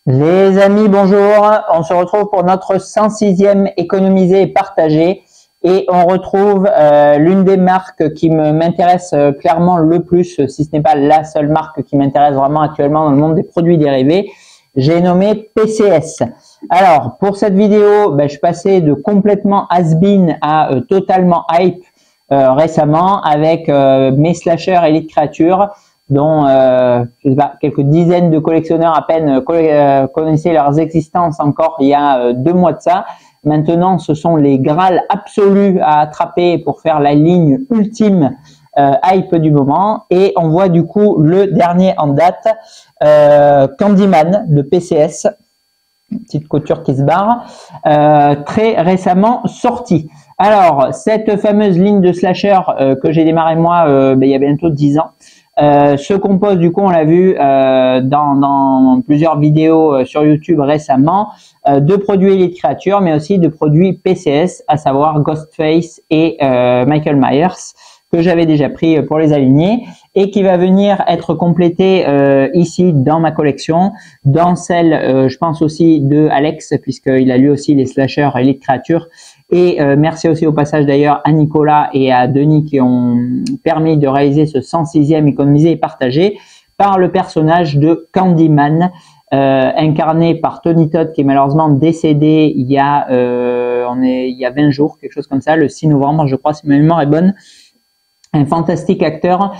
Les amis, bonjour. On se retrouve pour notre 106e économiser et partager. Et on retrouve l'une des marques qui m'intéresse clairement le plus, si ce n'est pas la seule marque qui m'intéresse vraiment actuellement dans le monde des produits dérivés. J'ai nommé PCS. Alors, pour cette vidéo, je suis passé de complètement has-been à totalement hype récemment avec mes slashers Elite Creatures, dont je sais pas, quelques dizaines de collectionneurs à peine connaissaient leurs existences encore il y a 2 mois de ça. Maintenant, ce sont les Graals absolus à attraper pour faire la ligne ultime hype du moment. Et on voit du coup le dernier en date, Candyman de PCS, une petite couture qui se barre, très récemment sorti. Alors, cette fameuse ligne de slasher que j'ai démarré moi il y a bientôt 10 ans, se compose du coup, on l'a vu dans plusieurs vidéos sur YouTube récemment, de produits Elite Creatures, mais aussi de produits PCS, à savoir Ghostface et Michael Myers, que j'avais déjà pris pour les aligner et qui va venir être complété ici dans ma collection, dans celle, je pense aussi de Alex, puisqu'il a lui aussi les slashers Elite Creatures. Et merci aussi au passage d'ailleurs à Nicolas et à Denis qui ont permis de réaliser ce 106e économisé et partagé par le personnage de Candyman, incarné par Tony Todd, qui est malheureusement décédé il y a 20 jours, quelque chose comme ça, le 6 novembre je crois, si ma mémoire est bonne. Un fantastique acteur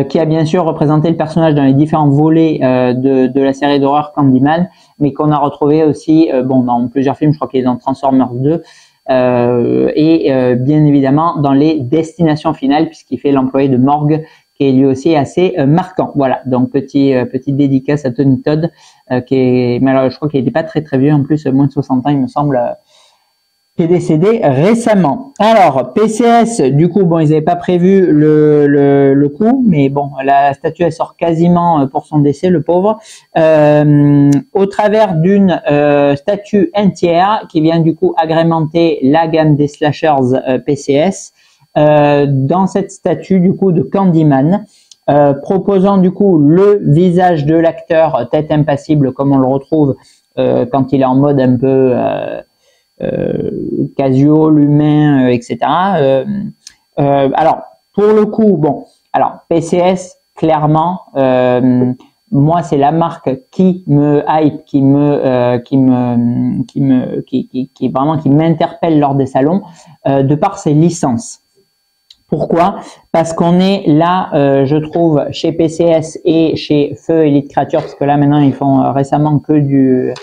qui a bien sûr représenté le personnage dans les différents volets de la série d'horreur Candyman, mais qu'on a retrouvé aussi dans plusieurs films, je crois qu'il est dans Transformers 2, et bien évidemment dans les destinations finales, puisqu'il fait l'employé de morgue, qui est lui aussi assez marquant. Voilà, donc petite dédicace à Tony Todd, qui est, mais alors, je crois qu'il n'était pas très vieux, en plus moins de 60 ans il me semble, qui est décédé récemment. Alors, PCS, du coup, ils n'avaient pas prévu le coup, mais bon, la statue, elle sort quasiment pour son décès, le pauvre, au travers d'une statue entière qui vient du coup agrémenter la gamme des slashers PCS, dans cette statue du coup de Candyman, proposant du coup le visage de l'acteur tête impassible comme on le retrouve quand il est en mode un peu casual, humain, etc. Alors, pour le coup, alors PCS, clairement, moi, c'est la marque qui me hype, qui m'interpelle lors des salons, de par ses licences. Pourquoi? Parce qu'on est là, je trouve, chez PCS et chez Feu Elite Creatures, parce que là maintenant ils font récemment que du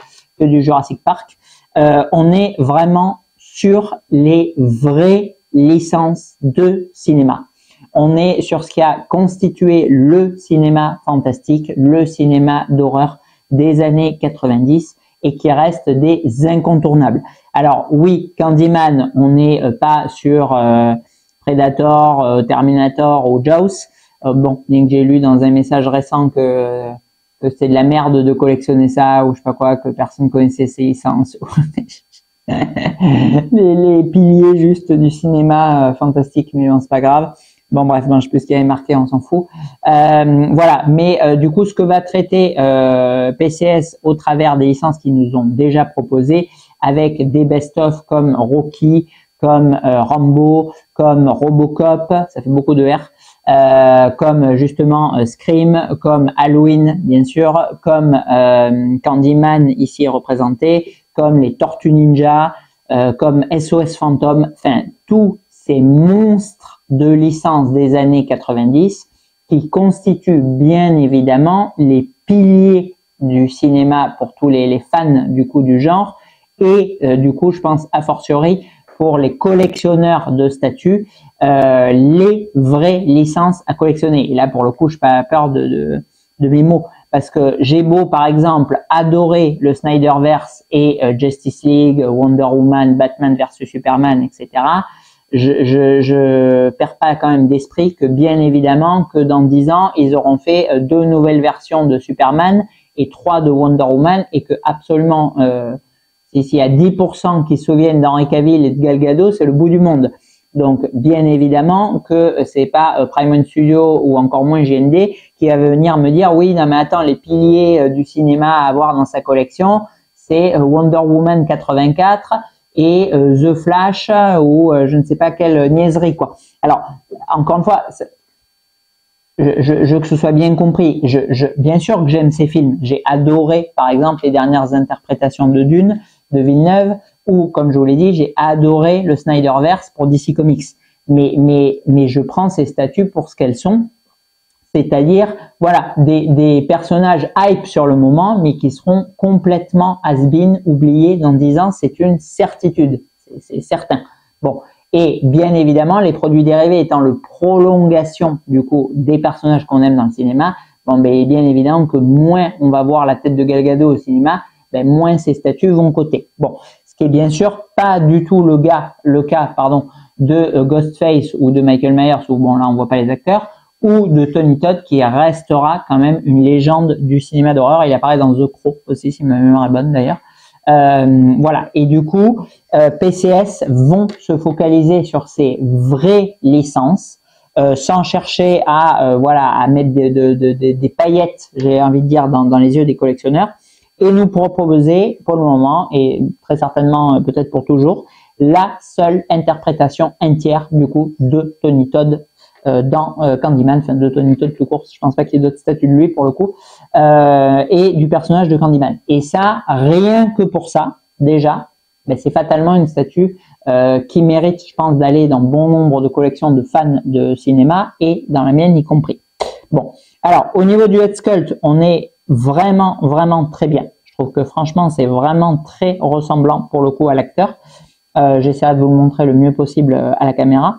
Jurassic Park. On est vraiment sur les vraies licences de cinéma. On est sur ce qui a constitué le cinéma fantastique, le cinéma d'horreur des années 90 et qui reste des incontournables. Alors oui, Candyman, on n'est pas sur Predator, Terminator ou Jaws. Bien que j'ai lu dans un message récent que c'est de la merde de collectionner ça ou je sais pas quoi, que personne connaissait ces licences. les piliers juste du cinéma fantastique, mais bon, c'est pas grave. Bon bref, je sais plus ce qu'il y avait marqué, on s'en fout. Voilà, mais du coup, ce que va traiter PCS au travers des licences qu'ils nous ont déjà proposées, avec des best-of comme Rocky, comme Rambo, comme Robocop, ça fait beaucoup de R, comme justement Scream, comme Halloween bien sûr, comme Candyman ici représenté, comme les Tortues Ninja, comme SOS Phantom, enfin tous ces monstres de licence des années 90 qui constituent bien évidemment les piliers du cinéma pour tous les fans du coup du genre et du coup je pense a fortiori pour les collectionneurs de statues, les vraies licences à collectionner. Et là, pour le coup, je n'ai pas peur de mes mots. Parce que j'ai beau, par exemple, adorer le Snyderverse et Justice League, Wonder Woman, Batman vs Superman, etc. Je perds pas quand même d'esprit que, bien évidemment, que dans 10 ans, ils auront fait 2 nouvelles versions de Superman et 3 de Wonder Woman et que absolument... s'il y a 10% qui se souviennent d'Henry Cavill et de Gal Gadot, c'est le bout du monde. Donc, bien évidemment que c'est pas Prime Studio ou encore moins GND qui va venir me dire oui, non mais attends, les piliers du cinéma à avoir dans sa collection, c'est Wonder Woman 84 et The Flash ou je ne sais pas quelle niaiserie quoi. Alors, encore une fois, que ce soit bien compris, bien sûr que j'aime ces films. J'ai adoré, par exemple, les dernières interprétations de Dune, de Villeneuve, ou, comme je vous l'ai dit, j'ai adoré le Snyderverse pour DC Comics. Mais je prends ces statues pour ce qu'elles sont, c'est-à-dire, voilà, des personnages hype sur le moment, mais qui seront complètement has-been, oubliés dans 10 ans, c'est une certitude, c'est certain. Bon. Et bien évidemment, les produits dérivés étant le prolongation du coup des personnages qu'on aime dans le cinéma, bon, ben, bien évidemment que moins on va voir la tête de Gal Gadot au cinéma, ben, moins ces statues vont coter. Bon, ce qui est bien sûr pas du tout le cas de Ghostface ou de Michael Myers, où bon là on voit pas les acteurs, ou de Tony Todd qui restera quand même une légende du cinéma d'horreur. Il apparaît dans The Crow aussi, si ma mémoire est bonne d'ailleurs. Voilà. Et du coup, PCS vont se focaliser sur ces vraies licences, sans chercher à mettre des paillettes, j'ai envie de dire, dans les yeux des collectionneurs, et nous proposer pour le moment et très certainement peut-être pour toujours la seule interprétation entière du coup de Tony Todd dans Candyman, enfin de Tony Todd tout court, je pense pas qu'il y ait d'autres statues de lui pour le coup, et du personnage de Candyman. Et ça, rien que pour ça, déjà, ben c'est fatalement une statue qui mérite, je pense, d'aller dans bon nombre de collections de fans de cinéma et dans la mienne y compris. Bon, alors au niveau du head sculpt, on est vraiment, vraiment très bien. Je trouve que franchement, c'est vraiment très ressemblant pour le coup à l'acteur. J'essaierai de vous le montrer le mieux possible à la caméra.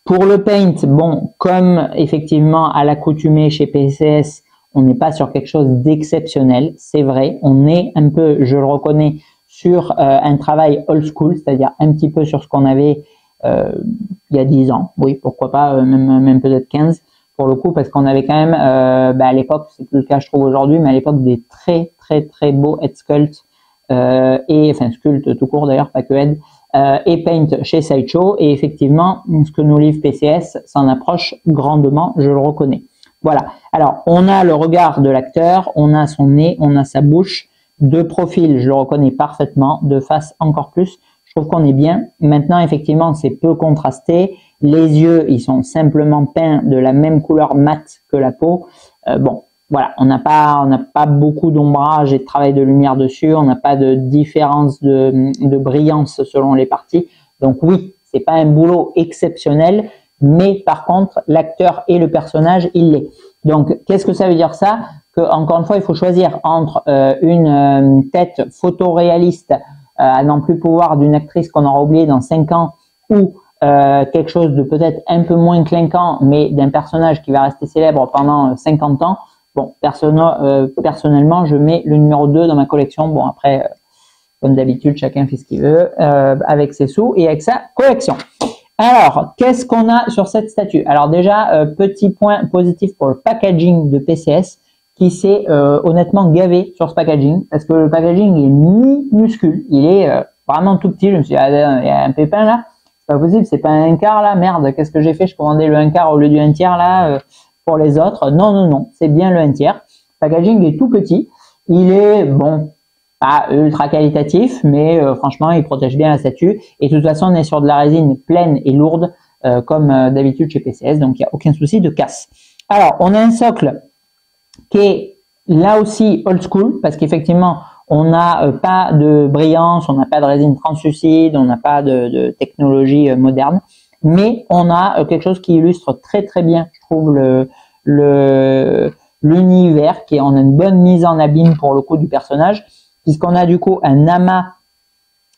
Pour le paint, bon, comme effectivement à l'accoutumée chez PCS, on n'est pas sur quelque chose d'exceptionnel, c'est vrai. On est un peu, je le reconnais, sur un travail old school, c'est-à-dire un petit peu sur ce qu'on avait il y a 10 ans. Oui, pourquoi pas, même peut-être 15 pour le coup, parce qu'on avait quand même, à l'époque, c'est plus le cas je trouve aujourd'hui, mais à l'époque des très très très beaux head sculpt et enfin sculpt tout court d'ailleurs, pas que head. Et Paint chez Sideshow, et effectivement, ce que nous livre PCS s'en approche grandement, je le reconnais. Voilà. Alors, on a le regard de l'acteur, on a son nez, on a sa bouche, de profil, je le reconnais parfaitement, de face encore plus. Je trouve qu'on est bien. Maintenant, effectivement, c'est peu contrasté. Les yeux, ils sont simplement peints de la même couleur mate que la peau. Bon, voilà, on n'a pas beaucoup d'ombrage et de travail de lumière dessus, on n'a pas de différence de brillance selon les parties. Donc oui, c'est pas un boulot exceptionnel, mais par contre, l'acteur et le personnage, il l'est. Donc, qu'est-ce que ça veut dire ça? Que encore une fois, il faut choisir entre une tête photoréaliste à n'en plus pouvoir d'une actrice qu'on aura oubliée dans 5 ans ou quelque chose de peut-être un peu moins clinquant, mais d'un personnage qui va rester célèbre pendant 50 ans. Bon, personnellement, je mets le numéro 2 dans ma collection. Bon, après, comme d'habitude, chacun fait ce qu'il veut avec ses sous et avec sa collection. Alors, qu'est-ce qu'on a sur cette statue? Alors déjà, petit point positif pour le packaging de PCS qui s'est honnêtement gavé sur ce packaging parce que le packaging est minuscule. Il est vraiment tout petit. Je me suis dit, ah, il y a un pépin là. C'est pas possible, c'est pas un quart là. Merde, qu'est-ce que j'ai fait? Je commandais le 1/4 au lieu du 1/3 là. Pour les autres, non, c'est bien le 1/3. Le packaging est tout petit, il est bon, pas ultra qualitatif, mais franchement, il protège bien la statue. Et de toute façon, on est sur de la résine pleine et lourde, comme d'habitude chez PCS, donc il n'y a aucun souci de casse. Alors, on a un socle qui est là aussi old school, parce qu'effectivement, on n'a pas de brillance, on n'a pas de résine translucide, on n'a pas de technologie moderne. Mais on a quelque chose qui illustre très très bien, je trouve, l'univers, qui on a une bonne mise en abîme pour le coup du personnage, puisqu'on a du coup un amas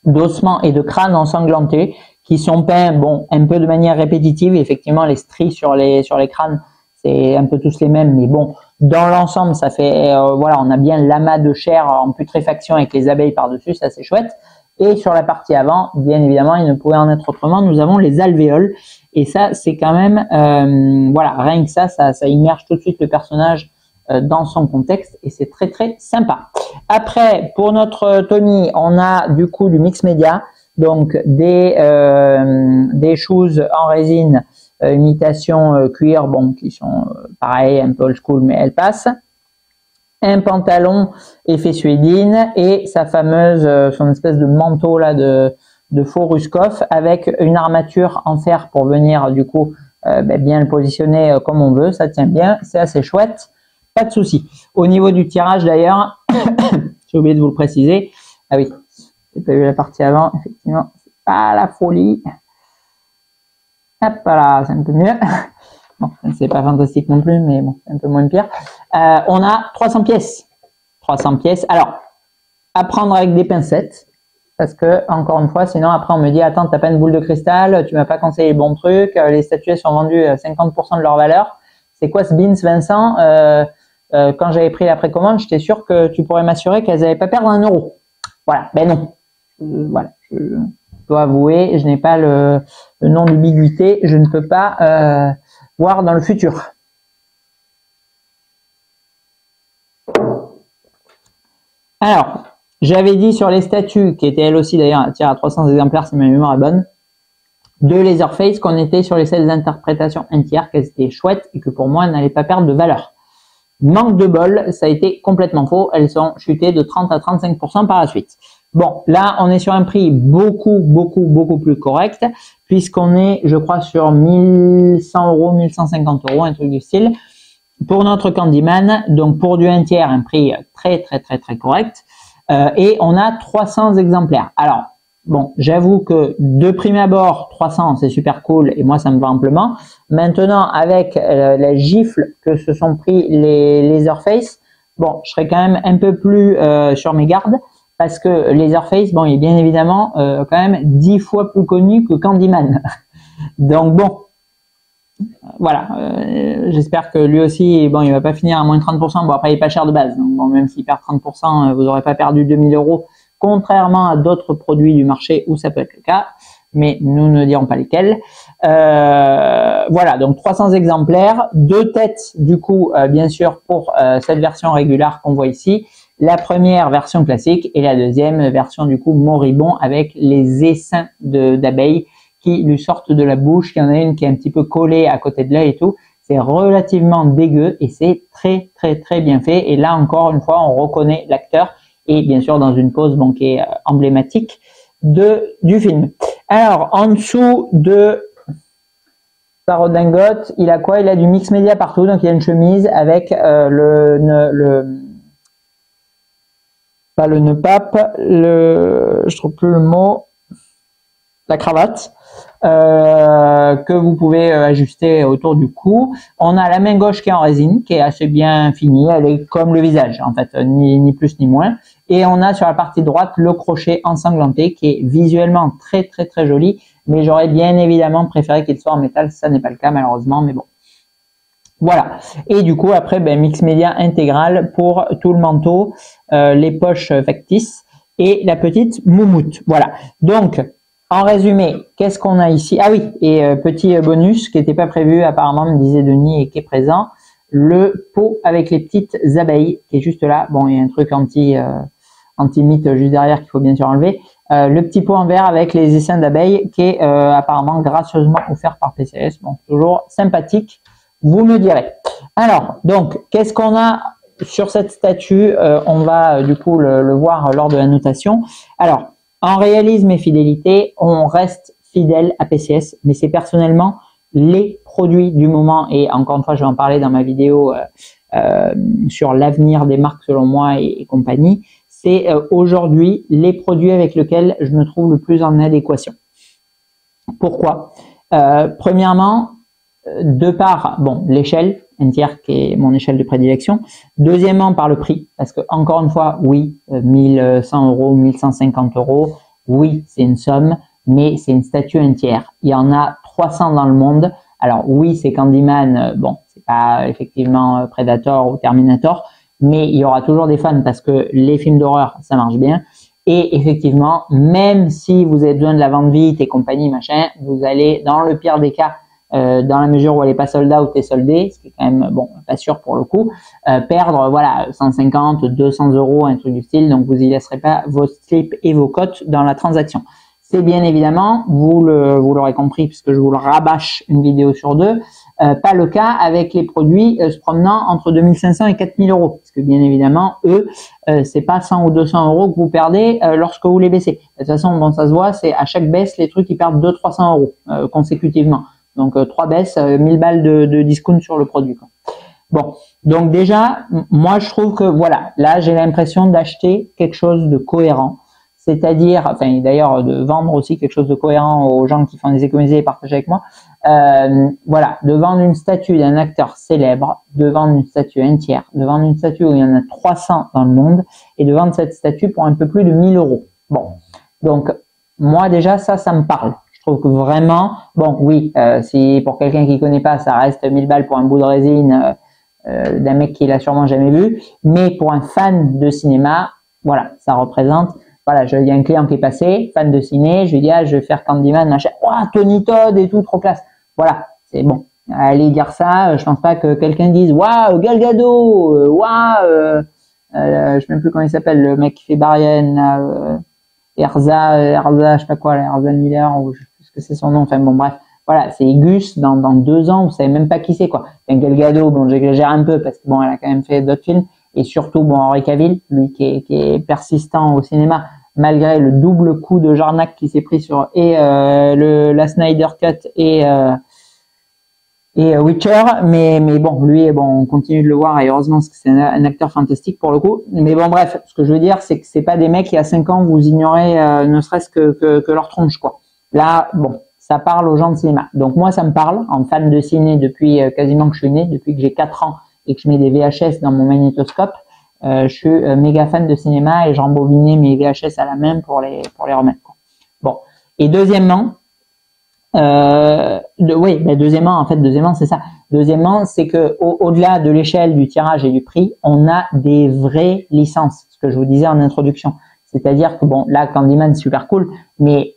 d'ossements et de crânes ensanglantés qui sont peints, bon, un peu de manière répétitive. Effectivement, les stries sur les crânes, c'est un peu tous les mêmes, mais bon, dans l'ensemble, ça fait, voilà, on a bien l'amas de chair en putréfaction avec les abeilles par-dessus, ça c'est chouette. Et sur la partie avant, bien évidemment, il ne pouvait en être autrement, nous avons les alvéoles. Et ça, c'est quand même, voilà, rien que ça immerge tout de suite le personnage dans son contexte et c'est très très sympa. Après, pour notre Tony, on a du coup du mix média. Donc des shoes en résine, imitation cuir, bon, qui sont pareil, un peu old school, mais elles passent. Un pantalon effet suédine et sa fameuse, son espèce de manteau là de faux Ruskov avec une armature en fer pour venir du coup bien le positionner comme on veut. Ça tient bien, c'est assez chouette, pas de souci. Au niveau du tirage d'ailleurs, j'ai oublié de vous le préciser. Ah oui, j'ai pas vu la partie avant, effectivement, c'est pas la folie. Hop là, c'est un peu mieux. Bon, c'est pas fantastique non plus, mais bon, c'est un peu moins pire. On a 300 pièces. 300 pièces. Alors, à prendre avec des pincettes. Parce que, encore une fois, sinon après on me dit, attends, t'as pas une boule de cristal, tu m'as pas conseillé les bons trucs, les statuettes sont vendues à 50% de leur valeur. C'est quoi ce beans, Vincent? Quand j'avais pris la précommande, j'étais sûr que tu pourrais m'assurer qu'elles n'allaient pas perdre 1 euro. Voilà, ben non. Voilà, je dois avouer, je n'ai pas le nom d'ubiquité, je ne peux pas voir dans le futur. Alors, j'avais dit sur les statues, qui étaient elles aussi d'ailleurs à 300 exemplaires si ma mémoire est bonne, de Leatherface qu'on était sur les seules interprétations entières, qu'elles étaient chouettes et que pour moi elles n'allaient pas perdre de valeur. Manque de bol, ça a été complètement faux, elles sont chutées de 30 à 35% par la suite. Bon, là on est sur un prix beaucoup plus correct, puisqu'on est, je crois, sur 1100 euros, 1150 euros, un truc du style. Pour notre Candyman, donc pour du 1 tiers, un prix très correct. Et on a 300 exemplaires. Alors, bon, j'avoue que de prime abord, 300, c'est super cool et moi, ça me va amplement. Maintenant, avec la gifle que se sont pris les Leatherface, bon, je serais quand même un peu plus sur mes gardes parce que Leatherface, bon, il est bien évidemment quand même 10 fois plus connu que Candyman. Donc bon, voilà, j'espère que lui aussi, bon, il va pas finir à moins de 30%. Bon, après, il est pas cher de base. Donc, bon, même s'il perd 30%, vous n'aurez pas perdu 2000 euros, contrairement à d'autres produits du marché où ça peut être le cas. Mais nous ne dirons pas lesquels. Voilà, donc 300 exemplaires, 2 têtes, du coup, bien sûr, pour cette version régulière qu'on voit ici. La première version classique et la deuxième version, du coup, moribond avec les essaims d'abeilles qui lui sortent de la bouche. Il y en a une qui est un petit peu collée à côté de l'œil et tout. C'est relativement dégueu et c'est très bien fait. Et là, encore une fois, on reconnaît l'acteur et bien sûr dans une pose bon, qui est emblématique du film. Alors, en dessous de sa redingote, il a quoi? Il a du mix média partout. Donc, il y a une chemise avec pas le nœud pape, je trouve plus le mot, la cravate. Que vous pouvez ajuster autour du cou. On a la main gauche qui est en résine, qui est assez bien finie, elle est comme le visage en fait, ni plus ni moins. Et on a sur la partie droite le crochet ensanglanté qui est visuellement très joli, mais j'aurais bien évidemment préféré qu'il soit en métal, ça n'est pas le cas malheureusement, mais bon. Voilà. Et du coup après mix média intégral pour tout le manteau, les poches factices et la petite moumoute. Voilà. Donc en résumé, qu'est-ce qu'on a ici? Ah oui, et petit bonus qui n'était pas prévu apparemment, me disait Denis, et qui est présent, le pot avec les petites abeilles qui est juste là. Bon, il y a un truc anti-mythe juste derrière qu'il faut bien sûr enlever. Le petit pot en verre avec les essaims d'abeilles qui est apparemment gracieusement offert par PCS. Bon, toujours sympathique, vous me direz. Alors, donc, qu'est-ce qu'on a sur cette statue? On va du coup le voir lors de la notation. Alors, en réalisme et fidélité, on reste fidèle à PCS, mais c'est personnellement les produits du moment. Et encore une fois, je vais en parler dans ma vidéo sur l'avenir des marques selon moi et compagnie. C'est aujourd'hui les produits avec lesquels je me trouve le plus en adéquation. Pourquoi? Premièrement, de par l'échelle, un tiers qui est mon échelle de prédilection. Deuxièmement, par le prix, parce que encore une fois, oui, 1100 euros, 1150 euros, oui, c'est une somme, mais c'est une statue un tiers. Il y en a 300 dans le monde. Alors oui, c'est Candyman, bon, c'est pas effectivement Predator ou Terminator, mais il y aura toujours des fans parce que les films d'horreur, ça marche bien. Et effectivement, même si vous avez besoin de la vente vite et compagnie, machin, vous allez, dans le pire des cas, dans la mesure où elle n'est pas sold out et soldée, ce qui est quand même bon, pas sûr pour le coup, perdre voilà 150, 200 euros, un truc du style, donc vous y laisserez pas vos slips et vos cotes dans la transaction. c'est bien évidemment, vous l'aurez compris puisque je vous le rabâche une vidéo sur deux, pas le cas avec les produits se promenant entre 2500 et 4000 euros. Parce que bien évidemment, eux, c'est pas 100 ou 200 euros que vous perdez lorsque vous les baissez. De toute façon, bon, ça se voit, c'est à chaque baisse, les trucs, ils perdent 200-300 euros consécutivement. Donc 3 baisses, 1000 balles de discount sur le produit, quoi. Bon, donc déjà, moi je trouve que voilà, là j'ai l'impression d'acheter quelque chose de cohérent. C'est-à-dire, enfin d'ailleurs de vendre aussi quelque chose de cohérent aux gens qui font des économies et partager avec moi. Voilà, de vendre une statue d'un acteur célèbre, de vendre une statue entière, de vendre une statue où il y en a 300 dans le monde et de vendre cette statue pour un peu plus de 1000 euros. Bon, donc moi déjà ça me parle. Je trouve que vraiment, bon oui, si pour quelqu'un qui connaît pas, ça reste 1000 balles pour un bout de résine d'un mec qui l'a sûrement jamais vu, mais pour un fan de cinéma, voilà, ça représente. Voilà, il y a un client qui est passé, fan de ciné, je lui dis, ah, je vais faire Candyman, machin, ouah, Tony Todd et tout, trop classe. Voilà, c'est bon. Allez dire ça, je pense pas que quelqu'un dise, waouh, Gal Gadot, waouh, je sais même plus comment il s'appelle, le mec qui fait Barienne, Erza, je sais pas quoi, Erza Miller, ou je sais plus ce que c'est son nom, enfin bon, bref. Voilà, c'est Gus, dans 2 ans, vous savez même pas qui c'est, quoi. Gal Gadot, bon, j'exagère un peu, parce que bon, elle a quand même fait d'autres films. Et surtout, bon, Henry Cavill, lui qui est persistant au cinéma, malgré le double coup de Jarnac qui s'est pris sur la Snyder Cut et Witcher, mais bon, lui, bon, on continue de le voir et heureusement parce que c'est un acteur fantastique pour le coup. Mais bon, bref, ce que je veux dire, c'est que c'est pas des mecs qui à 5 ans vous ignorez ne serait-ce que leur tronche, quoi. Là, bon, ça parle aux gens de cinéma. Donc moi, ça me parle en fan de ciné depuis quasiment que je suis né, depuis que j'ai 4 ans et que je mets des VHS dans mon magnétoscope. Je suis méga fan de cinéma et j'embobinais mes VHS à la main pour les remettre, quoi. Bon. Et deuxièmement, deuxièmement, c'est ça. Deuxièmement, c'est que au-delà de l'échelle du tirage et du prix, on a des vraies licences. Ce que je vous disais en introduction. C'est-à-dire que bon, là, Candyman, c'est super cool, mais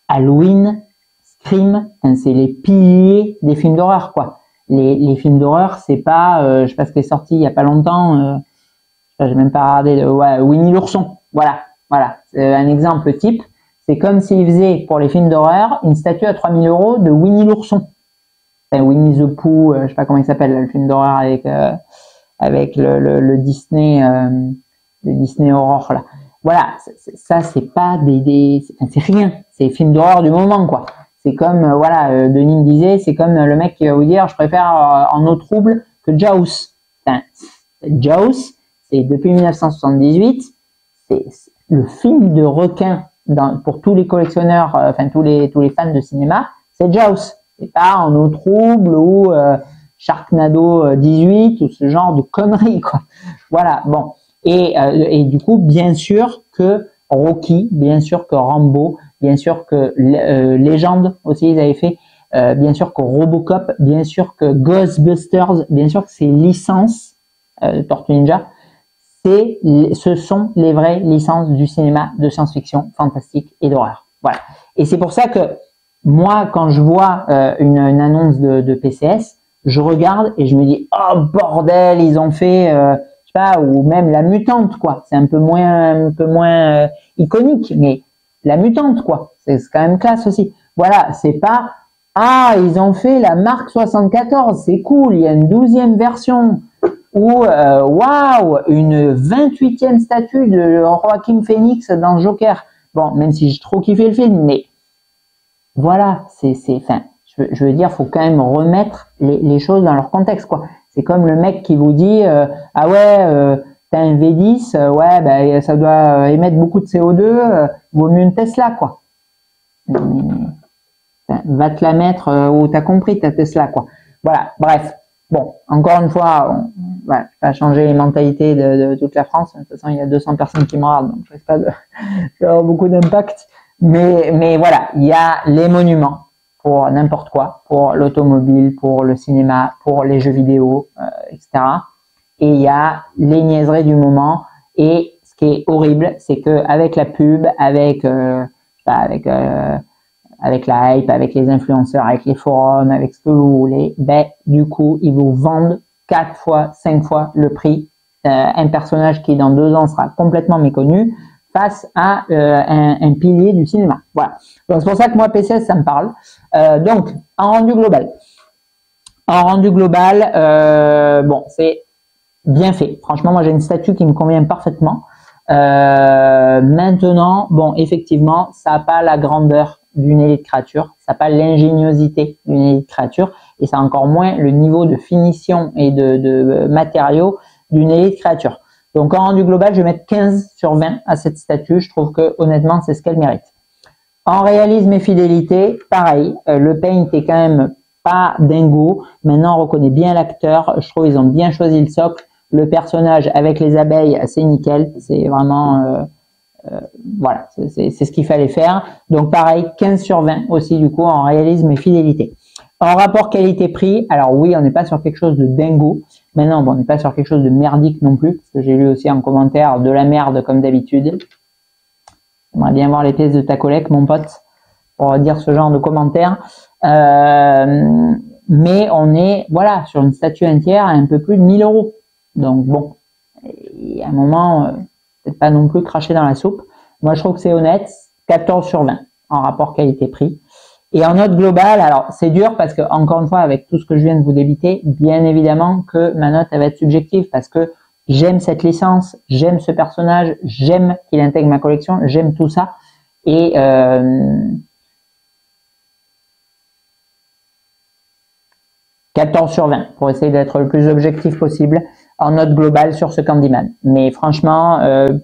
Halloween, Scream, c'est les piliers des films d'horreur, quoi. Les films d'horreur, c'est pas, je sais pas ce qui est sorti il y a pas longtemps, j'ai même pas regardé, Winnie l'ourson. Voilà, c'est un exemple type. C'est comme s'ils faisaient pour les films d'horreur une statue à 3000 euros de Winnie l'ourson. Enfin, Winnie the Pooh, je sais pas comment il s'appelle, le film d'horreur avec le Disney, le Disney Horror là. Voilà, ça c'est pas c'est rien, c'est les films d'horreur du moment, quoi. C'est comme, Denis me disait, c'est comme le mec qui va vous dire, je préfère En eau trouble que Jaws. Enfin, Jaws, c'est depuis 1978, c'est le film de requin pour tous les collectionneurs, tous les fans de cinéma, c'est Jaws. C'est pas En eau trouble ou Sharknado 18 ou ce genre de conneries, quoi. Voilà, bon. Et du coup, bien sûr que Rocky, bien sûr que Rambo, bien sûr que Legend aussi, ils avaient fait, bien sûr que Robocop, bien sûr que Ghostbusters, bien sûr que ces licences Tortue Ninja, ce sont les vraies licences du cinéma de science-fiction, fantastique et d'horreur. Voilà. Et c'est pour ça que moi, quand je vois une annonce de PCS, je regarde et je me dis, oh bordel, ils ont fait, je sais pas, ou même La Mutante, quoi. C'est un peu moins iconique, mais La Mutante, quoi. C'est quand même classe aussi. Voilà, c'est pas, ah, ils ont fait la Mark 74, c'est cool, il y a une 12e version. Ou waouh, une 28e statue de Joaquin Phoenix dans Joker. Bon, même si j'ai trop kiffé le film, mais voilà, enfin, je veux dire, faut quand même remettre les choses dans leur contexte, quoi. C'est comme le mec qui vous dit, ah ouais, t'as un V10, ouais, bah, ça doit émettre beaucoup de CO2, vaut mieux une Tesla, quoi. Enfin, va te la mettre où t'as compris ta Tesla, quoi. Voilà, bref. Bon, encore une fois, ça va changer les mentalités de toute la France. De toute façon, il y a 200 personnes qui me regardent, donc je risque pas d'avoir beaucoup d'impact. Mais voilà, il y a les monuments pour n'importe quoi, pour l'automobile, pour le cinéma, pour les jeux vidéo, etc. Et il y a les niaiseries du moment. Et ce qui est horrible, c'est que avec la pub, avec la hype, avec les influenceurs, avec les forums, avec ce que vous voulez, du coup, ils vous vendent 4 fois, 5 fois le prix. Un personnage qui, dans 2 ans, sera complètement méconnu face à un pilier du cinéma. Voilà. Donc c'est pour ça que moi PCS ça me parle. Donc en rendu global. En rendu global, bon c'est bien fait. Franchement, moi j'ai une statue qui me convient parfaitement. Maintenant, bon effectivement, ça n'a pas la grandeur d'une élite créature, ça n'a pas l'ingéniosité d'une élite créature, et ça a encore moins le niveau de finition et de matériaux d'une élite créature. Donc en rendu global, je vais mettre 15 sur 20 à cette statue. Je trouve que honnêtement, c'est ce qu'elle mérite. En réalisme et fidélité, pareil, le paint est quand même pas dingo. Maintenant, on reconnaît bien l'acteur. Je trouve qu'ils ont bien choisi le socle. Le personnage avec les abeilles, c'est nickel. C'est vraiment... voilà, c'est ce qu'il fallait faire. Donc pareil, 15 sur 20 aussi du coup en réalisme et fidélité. En rapport qualité-prix, alors oui, on n'est pas sur quelque chose de dingo. Maintenant, bon, on n'est pas sur quelque chose de merdique non plus, parce que j'ai lu aussi en commentaire de la merde comme d'habitude. J'aimerais bien voir les pièces de ta collègue, mon pote, pour dire ce genre de commentaires. Mais on est, voilà, sur une statue entière à un peu plus de 1000 €. Donc bon, à un moment... peut-être pas non plus cracher dans la soupe. Moi, je trouve que c'est honnête, 14 sur 20 en rapport qualité-prix. Et en note globale, alors c'est dur parce que, encore une fois, avec tout ce que je viens de vous débiter, bien évidemment que ma note elle va être subjective parce que j'aime cette licence, j'aime ce personnage, j'aime qu'il intègre ma collection, j'aime tout ça. Et 14 sur 20 pour essayer d'être le plus objectif possible en note globale sur ce Candyman. Mais franchement,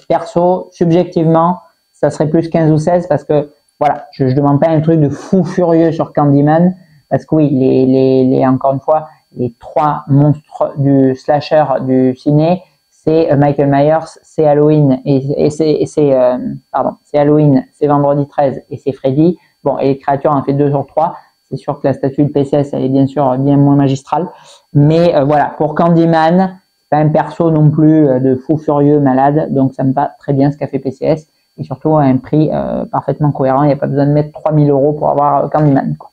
perso, subjectivement, ça serait plus 15 ou 16 parce que voilà, je ne demande pas un truc de fou furieux sur Candyman parce que oui, encore une fois, les trois monstres du slasher du ciné, c'est Michael Myers, c'est Halloween c'est Halloween, c'est Vendredi 13 et c'est Freddy. Bon, et les créatures en fait 2 sur 3. C'est sûr que la statue de PCS, elle est bien sûr bien moins magistrale. Mais voilà, pour Candyman, c'est pas un perso non plus de fou furieux malade. Donc ça me va très bien ce qu'a fait PCS. Et surtout à un prix parfaitement cohérent. Il n'y a pas besoin de mettre 3000 € pour avoir Candyman, quoi.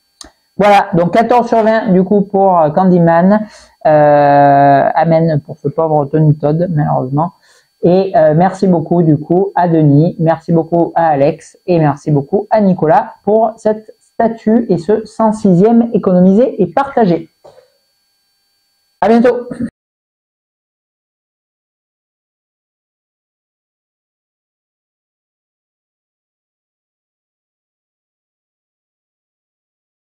Voilà, donc 14 sur 20 du coup pour Candyman. Amen pour ce pauvre Tony Todd, malheureusement. Et merci beaucoup du coup à Denis, merci beaucoup à Alex et merci beaucoup à Nicolas pour cette statut et ce 106e économisé et partagé. À bientôt.